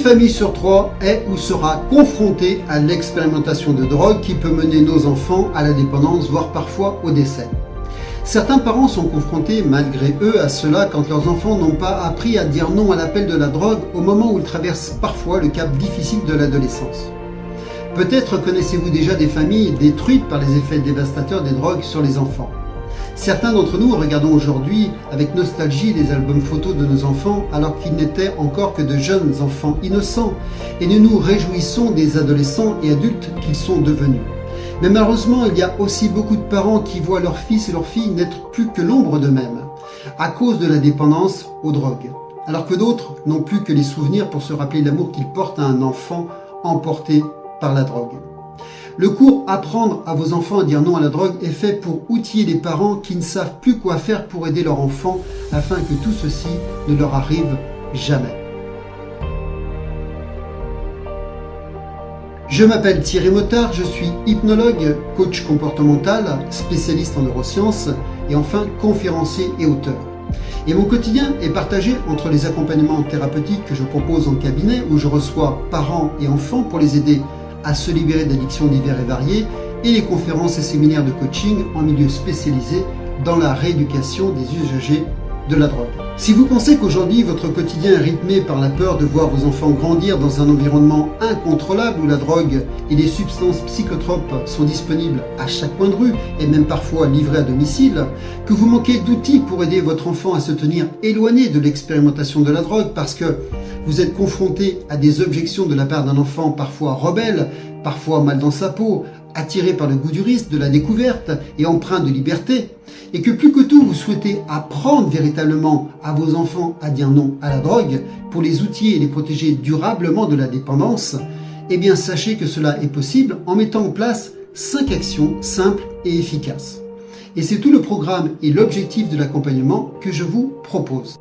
famille sur 3 est ou sera confrontée à l'expérimentation de drogue qui peut mener nos enfants à la dépendance, voire parfois au décès. Certains parents sont confrontés malgré eux à cela quand leurs enfants n'ont pas appris à dire non à l'appel de la drogue au moment où ils traversent parfois le cap difficile de l'adolescence. Peut-être connaissez-vous déjà des familles détruites par les effets dévastateurs des drogues sur les enfants. Certains d'entre nous regardons aujourd'hui avec nostalgie les albums photos de nos enfants alors qu'ils n'étaient encore que de jeunes enfants innocents et nous nous réjouissons des adolescents et adultes qu'ils sont devenus. Mais malheureusement, il y a aussi beaucoup de parents qui voient leurs fils et leurs filles n'être plus que l'ombre d'eux-mêmes à cause de la dépendance aux drogues, alors que d'autres n'ont plus que les souvenirs pour se rappeler l'amour qu'ils portent à un enfant emporté par la drogue. Le cours « Apprendre à vos enfants à dire non à la drogue » est fait pour outiller les parents qui ne savent plus quoi faire pour aider leur enfant afin que tout ceci ne leur arrive jamais. Je m'appelle Thierry Motard, je suis hypnologue, coach comportemental, spécialiste en neurosciences et enfin conférencier et auteur. Et mon quotidien est partagé entre les accompagnements thérapeutiques que je propose en cabinet où je reçois parents et enfants pour les aider à se libérer d'addictions diverses et variées et les conférences et séminaires de coaching en milieu spécialisé dans la rééducation des usagers de la drogue. Si vous pensez qu'aujourd'hui votre quotidien est rythmé par la peur de voir vos enfants grandir dans un environnement incontrôlable où la drogue et les substances psychotropes sont disponibles à chaque coin de rue et même parfois livrées à domicile, que vous manquez d'outils pour aider votre enfant à se tenir éloigné de l'expérimentation de la drogue parce que vous êtes confronté à des objections de la part d'un enfant parfois rebelle, parfois mal dans sa peau, attiré par le goût du risque, de la découverte et empreint de liberté, et que plus que tout vous souhaitez apprendre véritablement à vos enfants à dire non à la drogue pour les outiller et les protéger durablement de la dépendance, eh bien sachez que cela est possible en mettant en place 5 actions simples et efficaces. Et c'est tout le programme et l'objectif de l'accompagnement que je vous propose.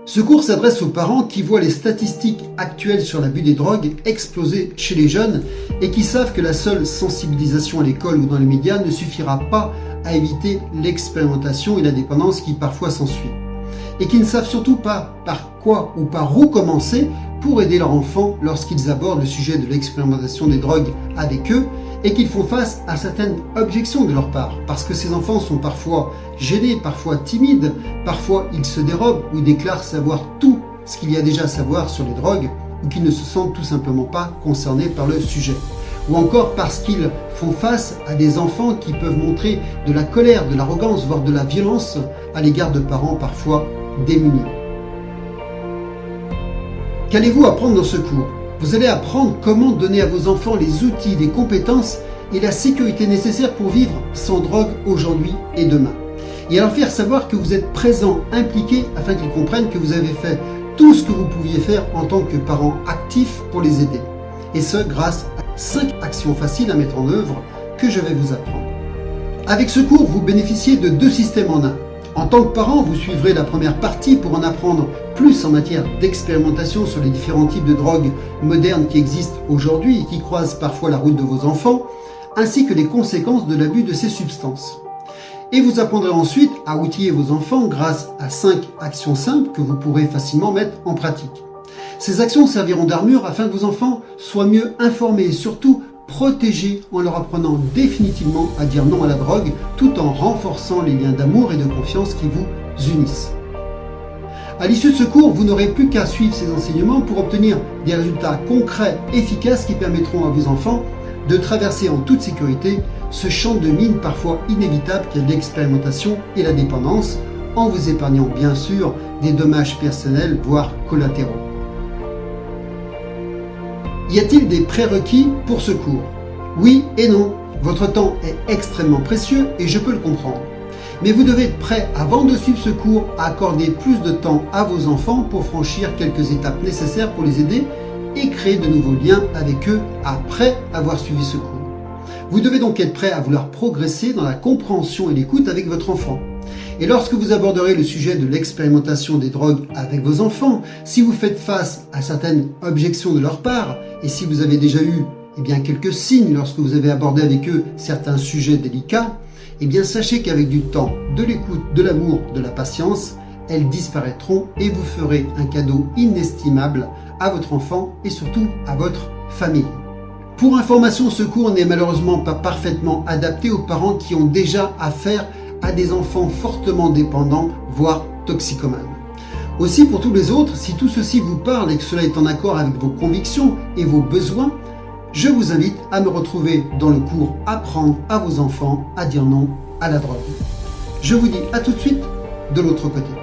Ce cours s'adresse aux parents qui voient les statistiques actuelles sur l'abus des drogues exploser chez les jeunes et qui savent que la seule sensibilisation à l'école ou dans les médias ne suffira pas à éviter l'expérimentation et la dépendance qui parfois s'ensuit. Et qui ne savent surtout pas par quoi ou par où commencer pour aider leurs enfants lorsqu'ils abordent le sujet de l'expérimentation des drogues avec eux et qu'ils font face à certaines objections de leur part, parce que ces enfants sont parfois gênés, parfois timides, parfois ils se dérobent ou déclarent savoir tout ce qu'il y a déjà à savoir sur les drogues, ou qu'ils ne se sentent tout simplement pas concernés par le sujet. Ou encore parce qu'ils font face à des enfants qui peuvent montrer de la colère, de l'arrogance, voire de la violence à l'égard de parents parfois démunis. Qu'allez-vous apprendre dans ce cours ? Vous allez apprendre comment donner à vos enfants les outils, les compétences et la sécurité nécessaires pour vivre sans drogue aujourd'hui et demain. Et à leur faire savoir que vous êtes présent, impliqué, afin qu'ils comprennent que vous avez fait tout ce que vous pouviez faire en tant que parent actif pour les aider. Et ce, grâce à 5 actions faciles à mettre en œuvre que je vais vous apprendre. Avec ce cours, vous bénéficiez de 2 systèmes en un. En tant que parent, vous suivrez la première partie pour en apprendre plus en matière d'expérimentation sur les différents types de drogues modernes qui existent aujourd'hui et qui croisent parfois la route de vos enfants, ainsi que les conséquences de l'abus de ces substances. Et vous apprendrez ensuite à outiller vos enfants grâce à 5 actions simples que vous pourrez facilement mettre en pratique. Ces actions serviront d'armure afin que vos enfants soient mieux informés et surtout protégés en leur apprenant définitivement à dire non à la drogue tout en renforçant les liens d'amour et de confiance qui vous unissent. À l'issue de ce cours, vous n'aurez plus qu'à suivre ces enseignements pour obtenir des résultats concrets, efficaces qui permettront à vos enfants de traverser en toute sécurité ce champ de mine parfois inévitable qu'est l'expérimentation et la dépendance, en vous épargnant bien sûr des dommages personnels voire collatéraux. Y a-t-il des prérequis pour ce cours? Oui et non. Votre temps est extrêmement précieux et je peux le comprendre. Mais vous devez être prêt avant de suivre ce cours à accorder plus de temps à vos enfants pour franchir quelques étapes nécessaires pour les aider et créer de nouveaux liens avec eux après avoir suivi ce cours. Vous devez donc être prêt à vouloir progresser dans la compréhension et l'écoute avec votre enfant. Et lorsque vous aborderez le sujet de l'expérimentation des drogues avec vos enfants, si vous faites face à certaines objections de leur part, et si vous avez déjà eu quelques signes lorsque vous avez abordé avec eux certains sujets délicats, sachez qu'avec du temps, de l'écoute, de l'amour, de la patience, elles disparaîtront et vous ferez un cadeau inestimable à votre enfant et surtout à votre famille. Pour information, ce cours n'est malheureusement pas parfaitement adapté aux parents qui ont déjà affaire à des enfants fortement dépendants, voire toxicomanes. Aussi, pour tous les autres, si tout ceci vous parle et que cela est en accord avec vos convictions et vos besoins, je vous invite à me retrouver dans le cours Apprendre à vos enfants à dire non à la drogue. Je vous dis à tout de suite de l'autre côté.